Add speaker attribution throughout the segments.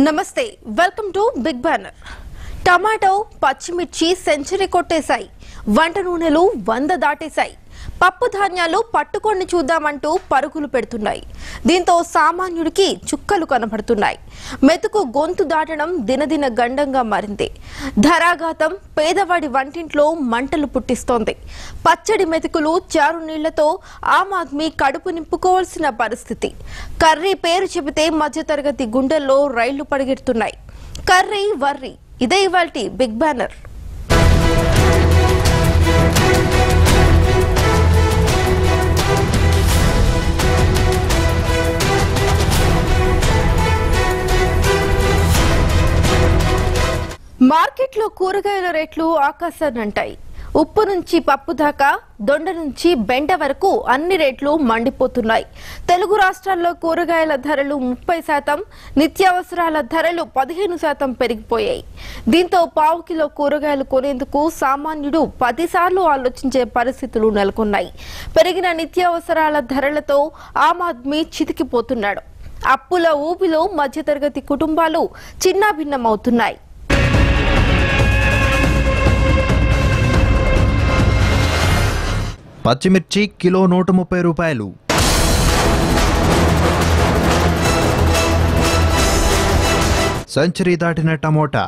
Speaker 1: నమస్తే welcome to big banner. Tomato పచ్చిమిర్చి century కొట్టేశాయి. వంట నూనెలు 100 దాటేశాయి. పప్పు ధాన్యాలు పట్టుకొని చూద్దామంటూ పరుగులు పెడుతున్నాయి. దీంతో సామాన్యుడికి చుక్కలు కనబడుతున్నాయి. మెతుకు గొంతు దాటడం దినదిన గండంగా మారింది. ధరాఘాతం పేదవాడి వంటింట్లో మంటలు పుట్టిస్తోంది. పచ్చడి మెతుకులు చారు నీళ్లతో ఆమ్ ఆద్మీ కడుపు నింపుకోవాల్సిన పరిస్థితి. కర్రీ పేరు చెబితే మధ్యతరగతి గుండెల్లో రైళ్లు పరిగెడుతున్నాయి. కర్రీ వర్రీ ఇదే ఇవాల్టి బిగ్ బ్యానర్. మార్కెట్లో కూరగాయల రేట్లు ఆకాశాన్నంటాయి. ఉప్పు నుంచి పప్పు దాకా, దొండ నుంచి బెండ వరకు అన్ని రేట్లు మండిపోతున్నాయి. తెలుగు రాష్ట్రాల్లో కూరగాయల ధరలు 30%, నిత్యావసరాల ధరలు 15% పెరిగిపోయాయి. దీంతో పావు కిలో కూరగాయలు కొనేందుకు సామాన్యుడు 10 సార్లు ఆలోచించే పరిస్థితులు నెలకొన్నాయి. పెరిగిన నిత్యావసరాల ధరలతో ఆమ్ ఆద్మీ చితికిపోతున్నాడు. అప్పుల ఊబిలో మధ్యతరగతి కుటుంబాలు చిన్నాభిన్నమవుతున్నాయి.
Speaker 2: పచ్చిమిర్చి కిలో 130 రూపాయలు, సెంచరీ దాటిన టమోటా,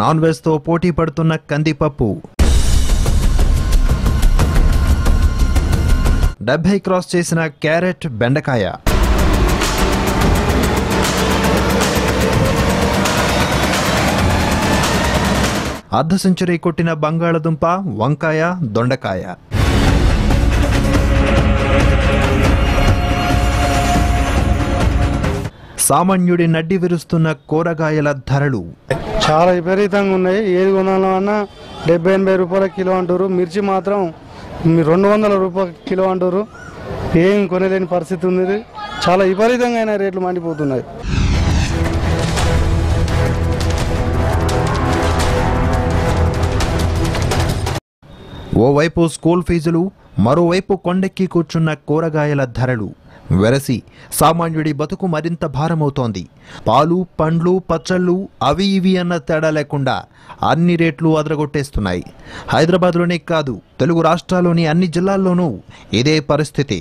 Speaker 2: నాన్ వెజ్తో పోటీ పడుతున్న కందిపప్పు, 70 క్రాస్ చేసిన క్యారెట్, బెండకాయ, అర్ధ సెంచరీ కొట్టిన బంగాళదుంప, వంకాయ, దొండకాయ. సామాన్యుడి నడ్డి విరుస్తున్న కూరగాయల ధరలు
Speaker 3: చాలా విపరీతంగా ఉన్నాయి. ఏది కొనాలన్నా 70-80 రూపాయల కిలో అంటారు. మిర్చి మాత్రం 200 రూపాయల కిలో అంటారు. ఏం కొనలేని పరిస్థితి ఉంది. చాలా విపరీతంగా రేట్లు మండిపోతున్నాయి.
Speaker 2: ఓవైపు స్కూల్ ఫీజులు, మరోవైపు కొండెక్కి కూర్చున్న కూరగాయల ధరలు వెరసి సామాన్యుడి బతుకు మరింత భారమవుతోంది. పాలు, పండ్లు, పచ్చళ్ళు అవి ఇవి అన్న తేడా లేకుండా అన్ని రేట్లు అదరగొట్టేస్తున్నాయి. హైదరాబాద్లోనే కాదు, తెలుగు రాష్ట్రాల్లోని అన్ని జిల్లాల్లోనూ ఇదే పరిస్థితి.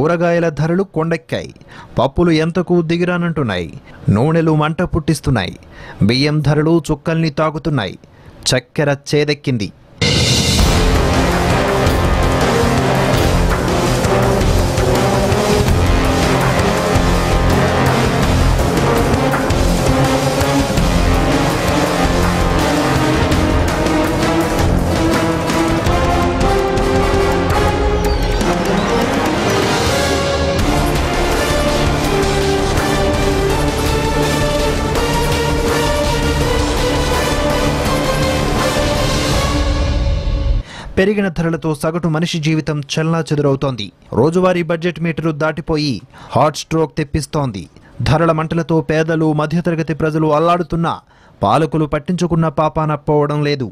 Speaker 2: కూరగాయల ధరలు కొండెక్కాయి. పప్పులు ఎంతకు దిగిరానంటున్నాయి. నూనెలు మంట పుట్టిస్తున్నాయి. బియ్యం ధరలు చుక్కల్ని తాగుతున్నాయి. చక్కెర చేదెక్కింది. పెరిగిన ధరలతో సగటు మనిషి జీవితం చెల్లాచెదురవుతోంది. రోజువారీ బడ్జెట్ మీటరు దాటిపోయి హాట్ స్ట్రోక్ తెప్పిస్తోంది. ధరల మంటలతో పేదలు, మధ్యతరగతి ప్రజలు అల్లాడుతున్నా పాలకులు పట్టించుకున్న పాపాన పోవడం లేదు.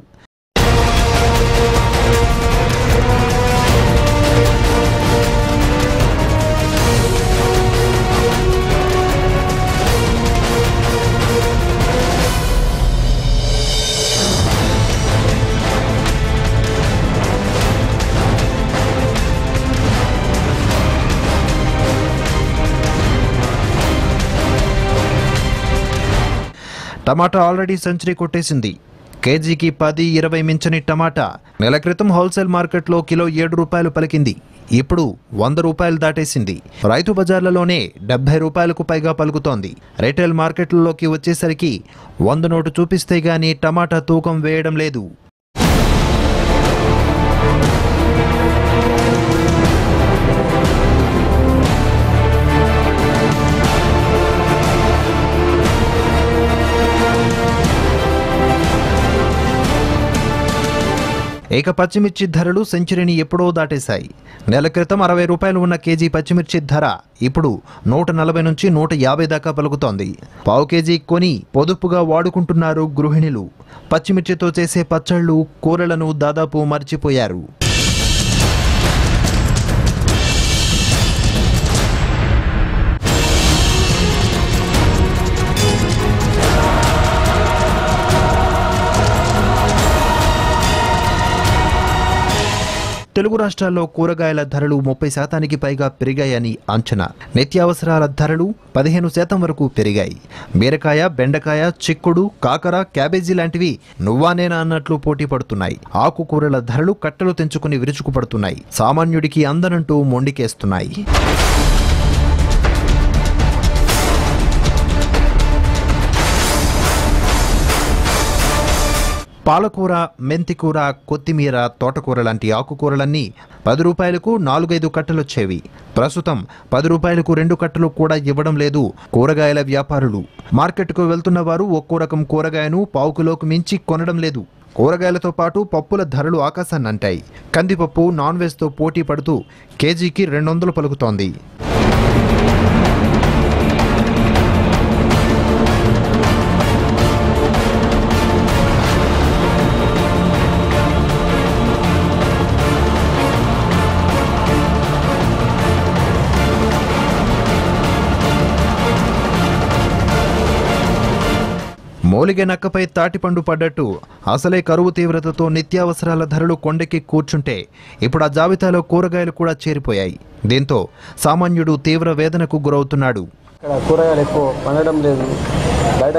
Speaker 2: టమాటా ఆల్రెడీ సెంచరీ కొట్టేసింది. కేజీకి 10-20 మించని టమాటా నెల క్రితం హోల్సేల్ మార్కెట్లో కిలో 7 రూపాయలు పలికింది. ఇప్పుడు 100 రూపాయలు దాటేసింది. రైతు బజార్లలోనే 70 రూపాయలకు పైగా పలుకుతోంది. రిటైల్ మార్కెట్లలోకి వచ్చేసరికి 100 నోటు చూపిస్తే గానీ టమాటా తూకం వేయడం లేదు. ఇక పచ్చిమిర్చి ధరలు సెంచరీని ఎప్పుడో దాటేశాయి. నెల క్రితం 60 రూపాయలు ఉన్న కేజీ పచ్చిమిర్చి ధర ఇప్పుడు 140 నుంచి 150 దాకా పలుకుతోంది. పావు కేజీ కొని పొదుపుగా వాడుకుంటున్నారు గృహిణులు. పచ్చిమిర్చితో చేసే పచ్చళ్లు, కూరలను దాదాపు మర్చిపోయారు. తెలుగు రాష్ట్రాల్లో కూరగాయల ధరలు 30% పైగా పెరిగాయని అంచనా. నిత్యావసరాల ధరలు 15% వరకు పెరిగాయి. బీరకాయ, బెండకాయ, చిక్కుడు, కాకర, క్యాబేజీ లాంటివి నువ్వానేనా అన్నట్లు పోటీ పడుతున్నాయి. ఆకుకూరల ధరలు కట్టలు తెంచుకుని విరుచుకుపడుతున్నాయి. సామాన్యుడికి అందనంటూ మొండికేస్తున్నాయి. పాలకూర, మెంతికూర, కొత్తిమీర, తోటకూర లాంటి ఆకుకూరలన్నీ 10 రూపాయలకు 4-5 కట్టలొచ్చేవి. ప్రస్తుతం 10 రూపాయలకు 2 కట్టలు కూడా ఇవ్వడం లేదు కూరగాయల వ్యాపారులు. మార్కెట్కు వెళ్తున్న వారు ఒక్కో రకం కూరగాయను పావు కిలోకు మించి కొనడం లేదు. కూరగాయలతో పాటు పప్పుల ధరలు ఆకాశాన్నంటాయి. కందిపప్పు నాన్ వెజ్తో పోటీ పడుతూ కేజీకి 200 పలుకుతోంది. మౌలిక నక్కపై తాటిపండు పడ్డట్టు అసలే కరువు తీవ్రతతో నిత్యావసరాల ధరలు కొండెక్కి కూర్చుంటే ఇప్పుడు ఆ జాబితాలో కూరగాయలు కూడా చేరిపోయాయి. దీంతో సామాన్యుడు తీవ్ర వేదనకు గురవుతున్నాడు.
Speaker 4: ఇక్కడ కూరగాయలు ఎక్కువ పండడం లేదు. బయట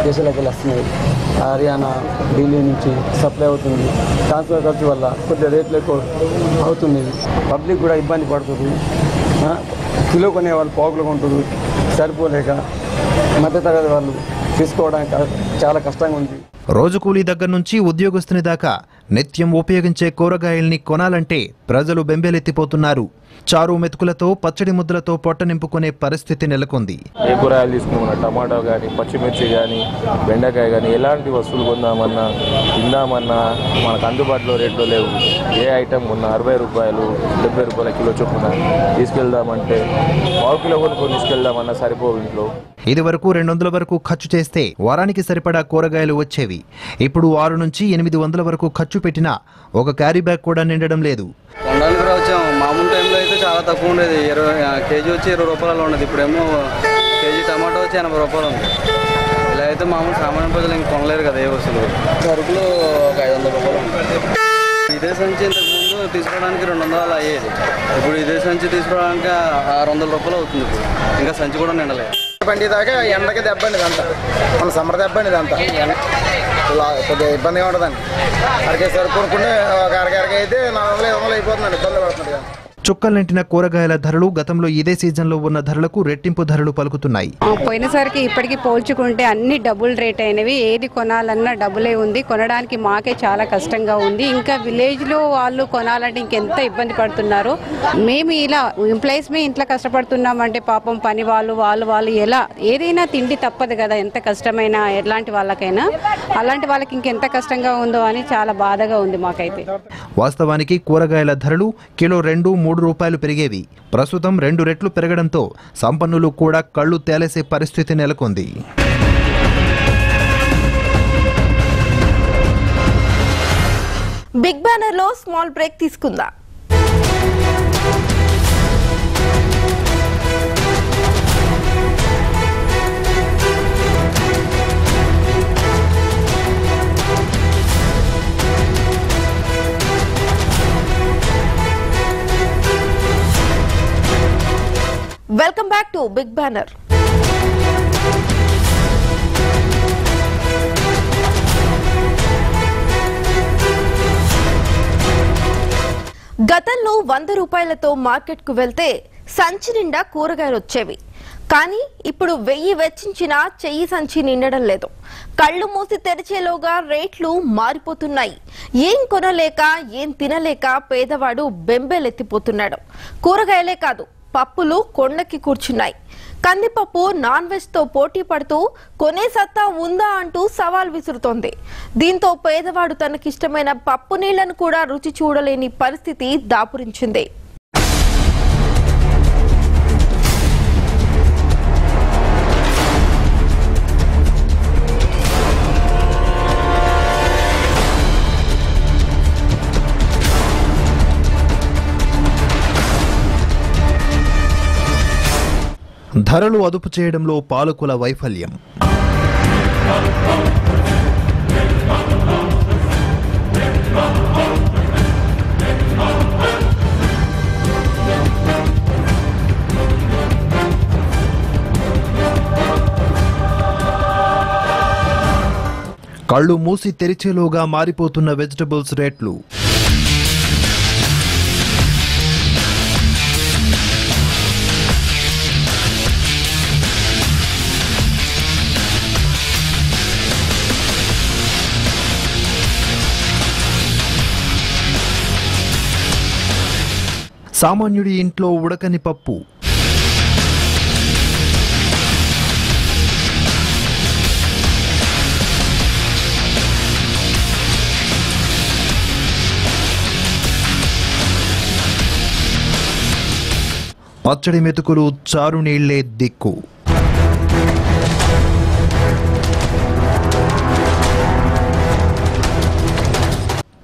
Speaker 4: దేశాలకు వస్తున్నాయి. హర్యానా, ఢిల్లీ నుంచి సప్లై అవుతుంది. ట్రాన్స్పోర్ట్ ఖర్చు వల్ల కొద్దిగా రేట్లు ఎక్కువ అవుతుంది. పబ్లిక్ కూడా ఇబ్బంది పడుతుంది. కిలో కొనే వాళ్ళు పావులు కొంటారు. సరిపోలేక మధ్యతరగతి వాళ్ళు తీసుకోవడానికి చాలా కష్టంగా ఉంది.
Speaker 2: రోజు కూలీ దగ్గర నుంచి ఉద్యోగస్తుని దాకా నిత్యం ఉపయోగించే కూరగాయల్ని కొనాలంటే ప్రజలు బెంబేలెత్తిపోతున్నారు. చారు మెతుకులతో, పచ్చడి ముద్దలతో పొట్ట నింపుకునే పరిస్థితి నెలకొంది.
Speaker 5: ఏ కూరగాయలు తీసుకున్నా, టమాటో కానీ, పచ్చిమిర్చి కానీ, బెండకాయ కానీ, ఎలాంటి వస్తువులు కొందామన్నా, తిందామన్నా మనకు అందుబాటులో రేట్లో లేవు. ఏ ఐటమ్ కొన్నా 60 రూపాయలు, 70 రూపాయల కిలో చొప్పున తీసుకెళ్దామంటే పావు కిలో కొనుక్కొని తీసుకెళ్దామన్నా సరిపోవు ఇంట్లో.
Speaker 2: ఇది వరకు 200 వరకు ఖర్చు చేస్తే వారానికి సరిపడా కూరగాయలు వచ్చేవి. ఇప్పుడు 6 నుంచి 800 వరకు ఖర్చు పెట్టినా ఒక క్యారీ బ్యాగ్ కూడా నిండడం లేదు.
Speaker 6: కొనడానికి కూడా వచ్చాము. మామూలు టైంలో అయితే చాలా తక్కువ ఉండేది. కేజీ వచ్చి 20 రూపాయలు ఉండేది. ఇప్పుడేమో కేజీ టమాటో వచ్చి 80 రూపాయలు ఉంది. ఇలా అయితే మామూలు సామాన్య ప్రజలు ఇంక కొనలేరు కదా ఏ వస్తువులు. సరుకులు ఒక 500 రూపాయలు ఉంటాయి. ఇదే సంచి ఇంతకుముందు తీసుకోవడానికి 200 అలా అయ్యేది. ఇప్పుడు ఇదే సంచి తీసుకోవడానికి 600 రూపాయలు అవుతుంది. ఇప్పుడు ఇంకా సంచి కూడా నిండలేదు.
Speaker 7: బండి దాకా ఎండకి దెబ్బండి ఇదంతా, మన సమ్మర్ దెబ్బండి ఇదంతా కొద్దిగా ఇబ్బందిగా ఉంటుందండి. అరకే సరుకునుకుంటే ఒక అరగరగ అయితే 400 అయిపోతుందండి. ఇబ్బంది పడుతుంది.
Speaker 2: చుక్కల్నింటిన కూరగాయల ధరలు గతంలో ఇదే సీజన్లో ఉన్న ధరలకు రెట్టింపు ధరలు పలుకుతున్నాయి.
Speaker 8: పోయినసరికి ఇప్పటికీ పోల్చుకుంటే అన్ని డబుల్ రేట్ అయినవి. ఏది కొనాలన్నా డబులే ఉంది. కొనడానికి మాకే చాలా కష్టంగా ఉంది. ఇంకా విలేజ్లో వాళ్ళు కొనాలంటే ఇంకెంత ఇబ్బంది పడుతున్నారు. మేము ఇలా ఎంప్లాయీస్ ఇంట్లో కష్టపడుతున్నామంటే పాపం పని వాళ్ళు ఎలా ఏదైనా తిండి తప్పదు కదా. ఎంత కష్టమైనా ఎలాంటి వాళ్ళకైనా అలాంటి వాళ్ళకి ఇంకెంత కష్టంగా ఉందో అని చాలా బాధగా ఉంది మాకైతే.
Speaker 2: వాస్తవానికి కూరగాయల ధరలు కిలో 2-3 రూపాయలు పెరిగేవి. ప్రస్తుతం 2 రెట్లు పెరగడంతో సంపన్నులు కూడా కళ్ళు తేలేసే పరిస్థితి నెలకొంది.
Speaker 1: బిగ్ బ్యానర్ లో స్మాల్ బ్రేక్ తీసుకుందాం. Welcome back to big banner. గతంలో 100 రూపాయలతో మార్కెట్కు వెళ్తే సంచి నిండా కూరగాయలు వచ్చేవి. కానీ ఇప్పుడు 1000 వెచ్చించినా చెయ్యి సంచి నిండడం లేదు. కళ్ళు మూసి తెరిచేలోగా రేట్లు మారిపోతున్నాయి. ఏం కొనలేక, ఏం తినలేక పేదవాడు బెంబేలెత్తిపోతున్నాడు. కూరగాయలే కాదు, పప్పులు కొండకి కూర్చున్నాయి. కందిపప్పు నాన్ వెజ్ తో పోటీ పడుతూ కొనే సత్తా ఉందా అంటూ సవాల్ విసురుతోంది. దీంతో పేదవాడు తనకిష్టమైన పప్పు నీళ్లను కూడా రుచి చూడలేని పరిస్థితి దాపురించింది.
Speaker 2: ధరలు అదుపు చేయడంలో పాలకుల వైఫల్యం. కళ్ళు మూసి తెరిచేలోగా మారిపోతున్న వెజిటబుల్స్ రేట్లు. సామాన్యుడి ఇంట్లో ఉడకని పప్పు, పచ్చడి మెతుకులు, చారు నీళ్లే దిక్కు.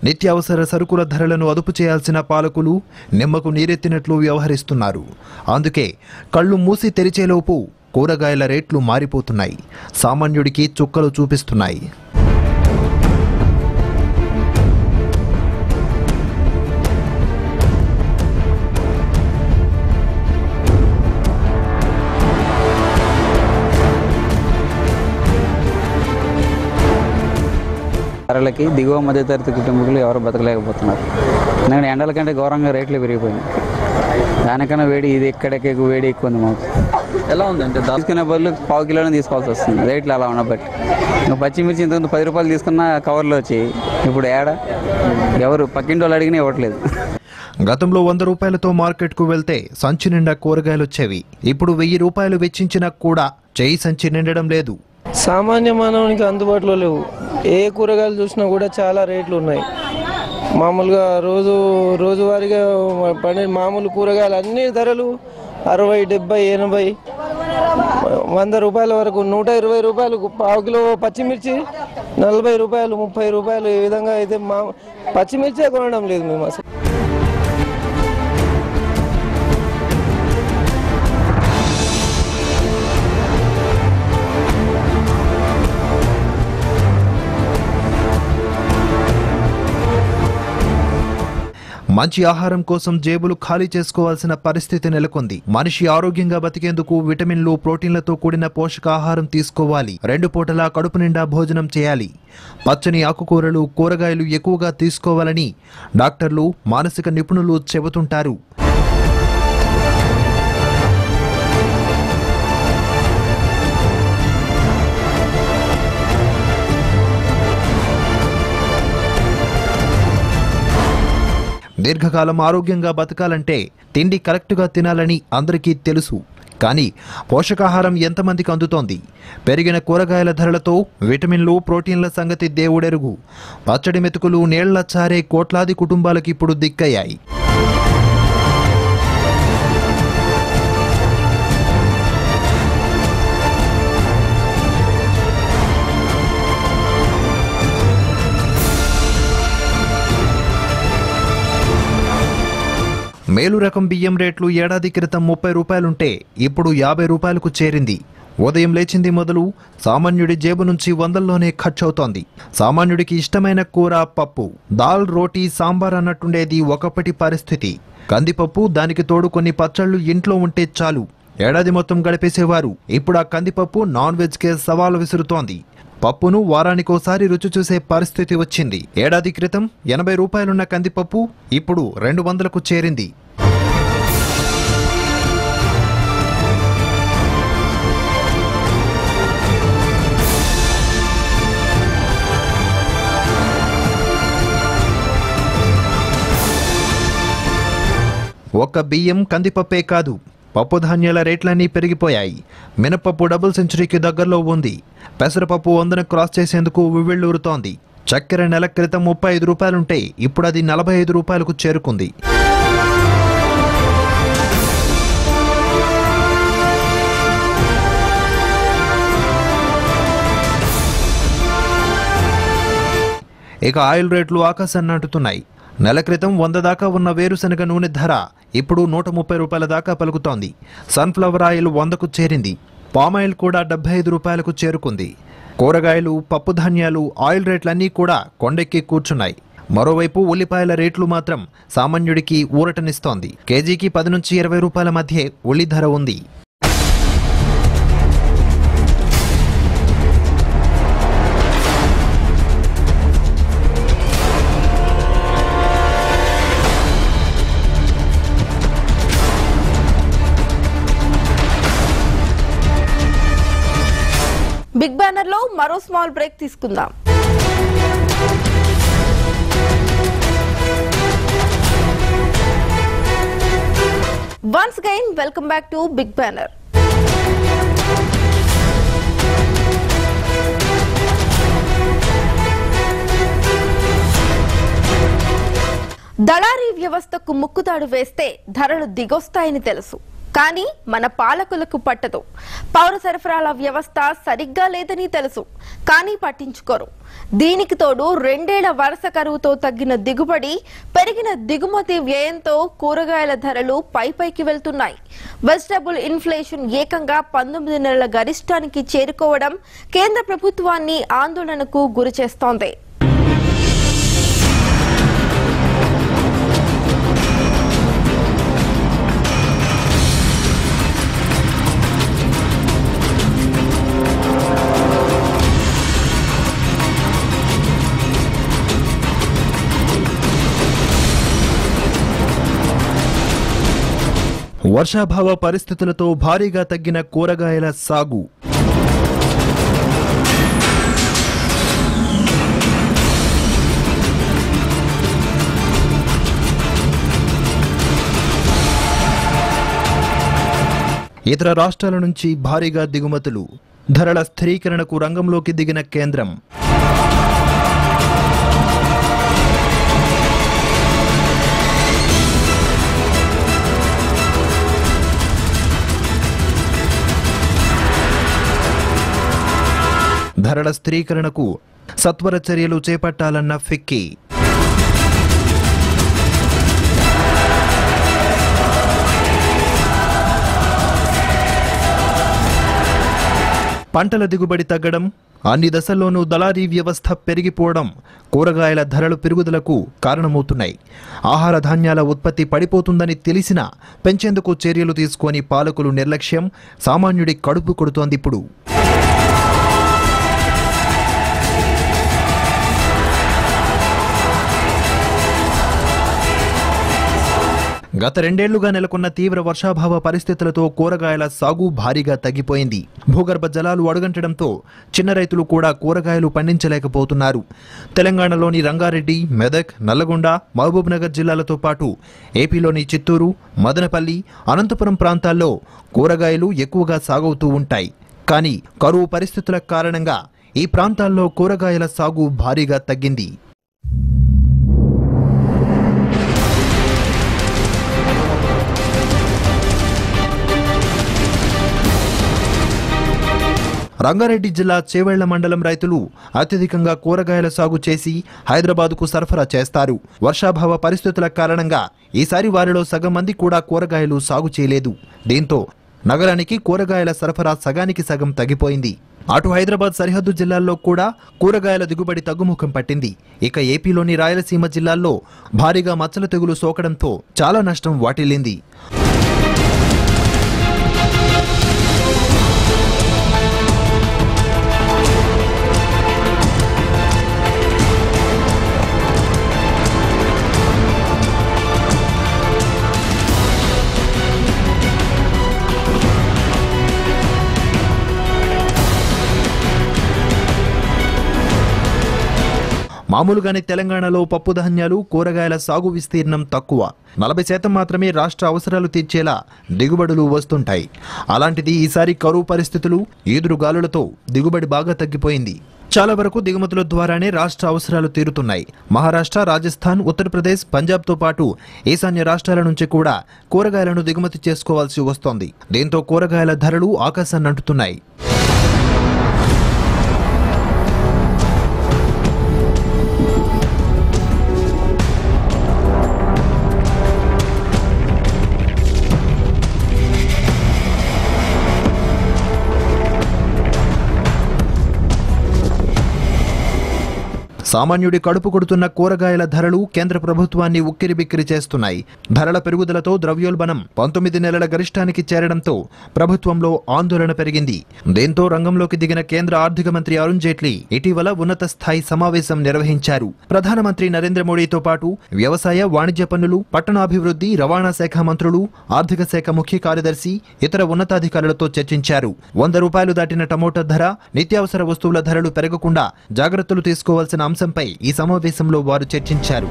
Speaker 2: నిత్యావసర సరుకుల ధరలను అదుపు చేయాల్సిన పాలకులు నిమ్మకు నీరెత్తినట్లు వ్యవహరిస్తున్నారు. అందుకే కళ్ళు మూసి తెరిచేలోపు కూరగాయల రేట్లు మారిపోతున్నాయి, సామాన్యుడికి చుక్కలు చూపిస్తున్నాయి.
Speaker 9: ధరలకి దిగువ మధ్యతరగతి కుటుంబీకులు ఎవరు బతకలేకపోతున్నారు. ఎందుకంటే ఎండల కంటే ఘోరంగా రేట్లు పెరిగిపోయినాయి. దానికన్నా వేడి ఇది ఎక్కడికి వేడి ఎక్కువ ఉంది మాకు. ఎలా ఉందంటే తీసుకునే బదులు పావు కిలోనే తీసుకోవాల్సి వస్తుంది రేట్లు అలా ఉన్నబట్టి. ఇంకా పచ్చిమిర్చి ఇంతకుముందు 10 రూపాయలు తీసుకున్న కవర్లో వచ్చి ఇప్పుడు ఎవరు పక్కింటి వాళ్ళు అడిగినా ఇవ్వట్లేదు.
Speaker 2: గతంలో 100 రూపాయలతో మార్కెట్కు వెళ్తే సంచి నిండా కూరగాయలు వచ్చేవి. ఇప్పుడు 1000 రూపాయలు వెచ్చించినా కూడా చేయి సంచి నిండడం లేదు.
Speaker 10: సామాన్య మానవునికి అందుబాటులో లేవు. ఏ కూరగాయలు చూసినా కూడా చాలా రేట్లు ఉన్నాయి. మామూలుగా రోజువారీగా పండే మామూలు కూరగాయలు అన్ని ధరలు 60, 70, 80, 100 రూపాయల వరకు, 120 రూపాయలు పావు కిలో పచ్చిమిర్చి, 40 రూపాయలు, 30 రూపాయలు. ఈ విధంగా అయితే పచ్చిమిర్చే కొనడం లేదు మేము అసలు.
Speaker 2: మంచి ఆహారం కోసం జేబులు ఖాళీ చేసుకోవాల్సిన పరిస్థితి నెలకొంది. మనిషి ఆరోగ్యంగా బతికేందుకు విటమిన్లు, ప్రోటీన్లతో కూడిన పోషకాహారం తీసుకోవాలి. 2 పూటలా కడుపు నిండా భోజనం చేయాలి. పచ్చని ఆకుకూరలు, కూరగాయలు ఎక్కువగా తీసుకోవాలని డాక్టర్లు, మానసిక నిపుణులు చెబుతుంటారు. దీర్ఘకాలం ఆరోగ్యంగా బతకాలంటే తిండి కరెక్ట్గా తినాలని అందరికీ తెలుసు. కానీ పోషకాహారం ఎంతమందికి అందుతోంది? పెరిగిన కూరగాయల ధరలతో విటమిన్లు, ప్రోటీన్ల సంగతి దేవుడెరుగు. పచ్చడి మెతుకులు, నీళ్ల చారే కోట్లాది కుటుంబాలకు ఇప్పుడు దిక్కయ్యాయి. మేలు రకం బియ్యం రేట్లు ఏడాది క్రితం 30 రూపాయలుంటే ఇప్పుడు 50 రూపాయలకు చేరింది. ఉదయం లేచింది మొదలు సామాన్యుడి జేబు నుంచి వందల్లోనే ఖర్చవుతోంది. సామాన్యుడికి ఇష్టమైన కూర, పప్పు, దాల్, రోటీ, సాంబార్ అన్నట్టుండేది ఒకప్పటి పరిస్థితి. కందిపప్పు, దానికి తోడు కొన్ని పచ్చళ్ళు ఇంట్లో ఉంటే చాలు, ఏడాది మొత్తం గడిపేసేవారు. ఇప్పుడు ఆ కందిపప్పు నాన్ వెజ్కే సవాలు విసురుతోంది. పప్పును వారానికోసారి రుచి చూసే పరిస్థితి వచ్చింది. ఏడాది క్రితం 80 రూపాయలున్న కందిపప్పు ఇప్పుడు 200కు చేరింది. ఒక్క బియ్యం, కందిపప్పే కాదు, పప్పు ధాన్యాల రేట్లన్నీ పెరిగిపోయాయి. మినపప్పు డబుల్ సెంచరీకి దగ్గరలో ఉంది. పెసరపప్పు 100ను క్రాస్ చేసేందుకు ఉవ్విళ్లూరుతోంది. చక్కెర నెల క్రితం 35 రూపాయలుంటే ఇప్పుడు అది 45 రూపాయలకు చేరుకుంది. ఇక ఆయిల్ రేట్లు ఆకాశాన్ని అంటుతున్నాయి. నెల క్రితం 100 దాకా ఉన్న వేరుశనగ నూనె ధర ఇప్పుడు 130 రూపాయల దాకా పలుకుతోంది. సన్ఫ్లవర్ ఆయిల్ 100కు చేరింది. పామాయిల్ కూడా 75 రూపాయలకు చేరుకుంది. కూరగాయలు, పప్పు ధాన్యాలు, ఆయిల్ రేట్లన్నీ కూడా కొండెక్కి కూర్చున్నాయి. మరోవైపు ఉల్లిపాయల రేట్లు మాత్రం సామాన్యుడికి ఊరటనిస్తోంది. కేజీకి 10 నుంచి 20 రూపాయల మధ్య ఉల్లి ధర ఉంది.
Speaker 1: బిగ్ బ్యానర్ లో మరో స్మాల్ బ్రేక్ తీసుకుందాం. Once again welcome back to big banner. దళారీ వ్యవస్థకు ముక్కుతాడు వేస్తే ధరలు దిగొస్తాయని తెలుసు, కానీ మన పాలకులకు పట్టదు. పౌర సరఫరాల వ్యవస్థ సరిగ్గా లేదని తెలుసు, కానీ పట్టించుకోరు. దీనికి తోడు 2 ఏళ్ల వరుస కరువుతో తగ్గిన దిగుబడి, పెరిగిన దిగుమతి వ్యయంతో కూరగాయల ధరలు పైకి వెళ్తున్నాయి. వెజిటబుల్ ఇన్ఫ్లేషన్ ఏకంగా 19 నెలల గరిష్టానికి చేరుకోవడం కేంద్ర ప్రభుత్వాన్ని ఆందోళనకు గురిచేస్తోంది.
Speaker 2: వర్షాభావ పరిస్థితులతో భారీగా తగ్గిన కూరగాయల సాగు. ఇతర రాష్ట్రాల నుంచి భారీగా దిగుమతులు. ధరల స్థిరీకరణకు రంగంలోకి దిగిన కేంద్రం. ధరల స్థిరీకరణకు సత్వర చర్యలు చేపట్టాలన్న ఫిక్కీ. పంటల దిగుబడి తగ్గడం, అన్ని దశల్లోనూ దళారీ వ్యవస్థ పెరిగిపోవడం కూరగాయల ధరల పెరుగుదలకు కారణమవుతున్నాయి. ఆహార ధాన్యాల ఉత్పత్తి పడిపోతుందని తెలిసినా పెంచేందుకు చర్యలు తీసుకొని పాలకులు నిర్లక్ష్యం సామాన్యుడి కడుపు కొడుతోంది. ఇప్పుడు గత 2 ఏళ్లుగా నెలకొన్న తీవ్ర వర్షాభావ పరిస్థితులతో కూరగాయల సాగు భారీగా తగ్గిపోయింది. భూగర్భ జలాలు అడుగంటడంతో చిన్న రైతులు కూడా కూరగాయలు పండించలేకపోతున్నారు. తెలంగాణలోని రంగారెడ్డి, మెదక్, నల్లగొండ, మహబూబ్నగర్ జిల్లాలతో పాటు ఏపీలోని చిత్తూరు, మదనపల్లి, అనంతపురం ప్రాంతాల్లో కూరగాయలు ఎక్కువగా సాగవుతూ ఉంటాయి. కానీ కరువు పరిస్థితుల కారణంగా ఈ ప్రాంతాల్లో కూరగాయల సాగు భారీగా తగ్గింది. రంగారెడ్డి జిల్లా చేవెళ్ల మండలం రైతులు అత్యధికంగా కూరగాయల సాగు చేసి హైదరాబాద్కు సరఫరా చేస్తారు. వర్షాభావ పరిస్థితుల కారణంగా ఈసారి వారిలో సగం మంది కూడా కూరగాయలు సాగు చేయలేదు. దీంతో నగరానికి కూరగాయల సరఫరా సగానికి సగం తగ్గిపోయింది. అటు హైదరాబాద్ సరిహద్దు జిల్లాల్లో కూడా కూరగాయల దిగుబడి తగ్గుముఖం పట్టింది. ఇక ఏపీలోని రాయలసీమ జిల్లాల్లో భారీగా మచ్చల తెగులు సోకడంతో చాలా నష్టం వాటిల్లింది. మామూలుగానే తెలంగాణలో పప్పు ధాన్యాలు కూరగాయల సాగు విస్తీర్ణం తక్కువ 40% మాత్రమే రాష్ట్ర అవసరాలు తీర్చేలా దిగుబడులు వస్తుంటాయి. అలాంటిది ఈసారి కరువు పరిస్థితులు ఈదురుగాలులతో దిగుబడి బాగా తగ్గిపోయింది. చాలా వరకు దిగుమతుల ద్వారానే రాష్ట్ర అవసరాలు తీరుతున్నాయి. మహారాష్ట్ర, రాజస్థాన్, ఉత్తరప్రదేశ్, పంజాబ్తో పాటు ఈశాన్య రాష్ట్రాల నుంచి కూడా కూరగాయలను దిగుమతి చేసుకోవాల్సి వస్తోంది. దీంతో కూరగాయల ధరలు ఆకాశాన్ని అంటుతున్నాయి. సామాన్యుడి కడుపు కొడుతున్న కూరగాయల ధరలు కేంద్ర ప్రభుత్వాన్ని ఉక్కిరిబిక్కిరి చేస్తున్నాయి. ధరల పెరుగుదలతో ద్రవ్యోల్బణం 19 నెలల గరిష్టానికి చేరడంతో ప్రభుత్వంలో ఆందోళన పెరిగింది. దీంతో రంగంలోకి దిగిన కేంద్ర ఆర్థిక మంత్రి అరుణ్ జైట్లీ ఇటీవల ఉన్నత స్థాయి సమావేశం నిర్వహించారు. ప్రధానమంత్రి నరేంద్ర మోడీతో పాటు వ్యవసాయ, వాణిజ్య పన్నులు, పట్టణాభివృద్ధి, రవాణా శాఖ మంత్రులు, ఆర్థిక శాఖ ముఖ్య కార్యదర్శి, ఇతర ఉన్నతాధికారులతో చర్చించారు. 100 రూపాయలు దాటిన టమోటా ధర, నిత్యావసర వస్తువుల ధరలు పెరగకుండా జాగ్రత్తలు తీసుకోవాల్సిన అంశంపై ఈ సమావేశంలో వారు చర్చించారు.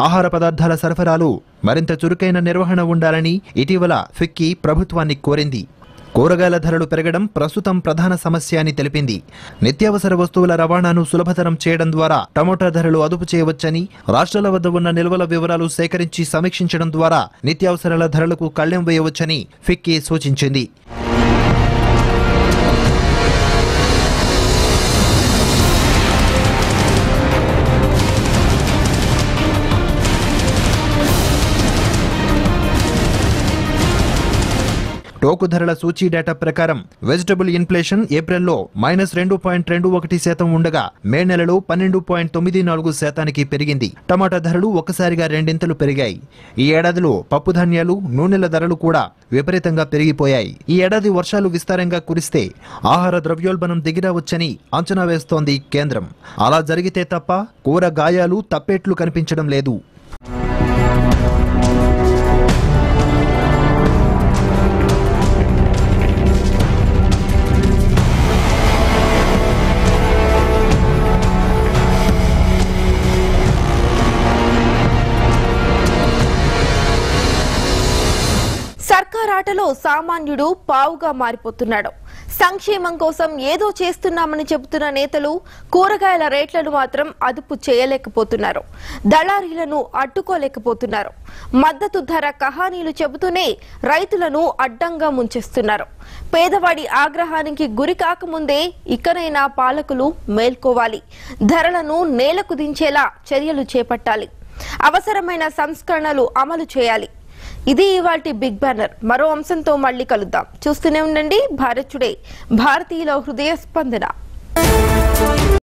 Speaker 2: ఆహార పదార్థాల సరఫరాలో మరింత చురుకైన నిర్వహణ ఉండాలని ఇటీవల ఫిక్కీ ప్రభుత్వాన్ని కోరింది. కూరగాయల ధరలు పెరగడం ప్రస్తుతం ప్రధాన సమస్య అని తెలిపింది. నిత్యావసర వస్తువుల రవాణాను సులభతరం చేయడం ద్వారా టమోటా ధరలు అదుపు చేయవచ్చని, రాష్ట్రాల వద్ద ఉన్న నిల్వల వివరాలు సేకరించి సమీక్షించడం ద్వారా నిత్యావసరాల ధరలకు కళ్లెం వేయవచ్చని ఫిక్కీ సూచించింది. టోకు ధరల సూచీ డేటా ప్రకారం వెజిటబుల్ ఇన్ఫ్లేషన్ ఏప్రిల్లో -2.21% ఉండగా మే నెలలో 12.94% పెరిగింది. టమాటా ధరలు ఒక్కసారిగా రెండింతలు పెరిగాయి. ఈ ఏడాదిలో పప్పు ధాన్యాలు, నూనెల ధరలు కూడా విపరీతంగా పెరిగిపోయాయి. ఈ ఏడాది వర్షాలు విస్తారంగా కురిస్తే ఆహార ద్రవ్యోల్బణం దిగిరావచ్చని అంచనా వేస్తోంది కేంద్రం. అలా జరిగితే తప్ప కూరగాయలు తప్పేట్లు కనిపించడం లేదు.
Speaker 1: సర్కార్ ఆటలో సామాన్యుడు పావుగా మారిపోతున్నాడు. సంక్షేమం కోసం ఏదో చేస్తున్నామని చెబుతున్న నేతలు కూరగాయల రేట్లను మాత్రం అదుపు చేయలేకపోతున్నారు. దళారీలను అడ్డుకోలేకపోతున్నారు. మద్దతు ధర కహానీలు చెబుతూనే రైతులను అడ్డంగా ముంచేస్తున్నారు. పేదవాడి ఆగ్రహానికి గురి కాకముందే ఇకనైనా పాలకులు మేల్కోవాలి. ధరలను నేలకు దించేలా చర్యలు చేపట్టాలి. అవసరమైన సంస్కరణలు అమలు చేయాలి. ఇది ఇవాల్టి బిగ్ బ్యానర్. మరో అంశంతో మళ్ళీ కలుద్దాం. చూస్తూనే ఉండండి భారత్ టుడే, భారతీయుల హృదయ స్పందన.